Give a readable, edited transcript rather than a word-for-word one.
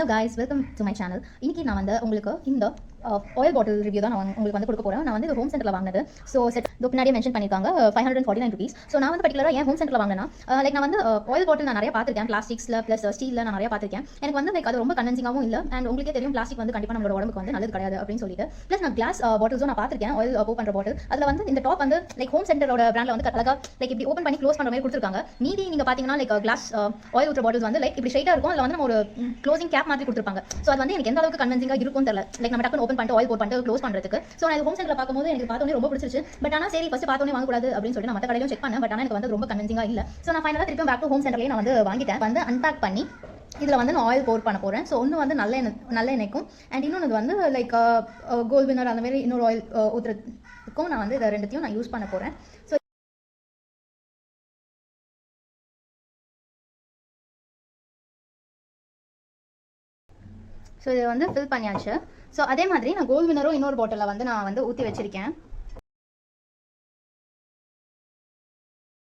guys, welcome to my channel. இன்னைக்கு நான் வந்து உங்களுக்கு இந்த oil bottle review தான் நான் உங்களுக்கு வந்து கொடுக்க போறேன். நான் வந்து இது ஹோம் சென்டர்ல வாங்குனது. சோ செட் பின்னாடியே மென்ஷன் பண்ணிருக்காங்க 549 rupees. சோ நான் வந்து பர்టిక్యులரா ஏன் ஹோம் சென்டர்ல வாங்குனேனா லைக் நான் வந்து oil bottle நான் நிறைய பாத்துர்க்கேன், பிளாஸ்டிக்ஸ்ல பிளஸ் ஸ்டீல்ல நான் நிறைய பாத்துர்க்கேன். எனக்கு வந்து லைக் அது ரொம்ப கன்வின்சிங்காவும் இல்ல and உங்களுக்கே தெரியும் பிளாஸ்டிக் வந்து கண்டிப்பா நம்மளோட உடம்புக்கு வந்து நல்லது கிடையாது அப்படினு சொல்லிட்டு. பிளஸ் நான் கிளாஸ் பாட்டில்ஸும் நான் பாத்துர்க்கேன், oil pour பண்ற பாட்டில். அதுல வந்து இந்த டாப் வந்து லைக் ஹோம் சென்டரோட பிராண்ட்ல வந்து அழகா லைக் இப்படி ஓபன் பண்ணி க்ளோஸ் பண்ற மாதிரி கொடுத்திருக்காங்க. மீதி நீங்க பாத்தீங்கன்னா லைக் கிளாஸ் oil ஊத்துற பாட்டில்ஸ் வந்து லைக் இப்படி ஸ்ட்ரைட்டா இருக்கும், அதுல வந்து நம்ம ஒரு க்ளோசிங் கேப் மாதிரி கொடுத்திருப்பாங்க. சோ அது வந்து எனக்கு எந்த அளவுக்கு கன்வின்சிங்கா இருக்கும்னு தெரியல. லைக் நம்ம டக்குனு ஓபன் பண்ணிட்டு oil pour பண்ணிட்டு க்ளோஸ் பண்றதுக்கு. சோ நான் ஹோம் சென்டர்ல பாக்கும்போது எனக்கு பார்த்தோனே ரொம்ப பிடிச்சிருச்சு. பட் ஆனா சரி ஃபர்ஸ்ட் பார்த்தோனே வாங்க கூடாது அப்படினு சொல்லிட்டு நான் மத்த கடையிலும் செக் பண்ணேன். பட் ஆனா எனக்கு வந்து ரொம்ப கன்வின்சிங்கா இல்ல. சோ நான் ஃபைனலா திருப்பி பேக் டு ஹோம் சென்டர்லயே நான் வந்து வாங்கிட்டேன். வந்து அன்பேக் பண்ணி இதுல வந்து நான் ஆயில் போர் பண்ண போறேன். சோ ஒன்னு வந்து நல்ல எண்ணெய்க்கும் அண்ட் இன்னொன்று வந்து லைக் கோல்ட் வினர் அந்த மாதிரி இன்னொரு ஆயில் ஊத்துறதுக்கும் நான் வந்து இதை ரெண்டுத்தையும் நான் யூஸ் பண்ண போறேன். ஸோ இதை வந்து ஃபில் பண்ணியாச்சு. ஸோ அதே மாதிரி நான் கோல்ட் வினரும் இன்னொரு பாட்டிலில் வந்து நான் வந்து ஊற்றி வச்சிருக்கேன்.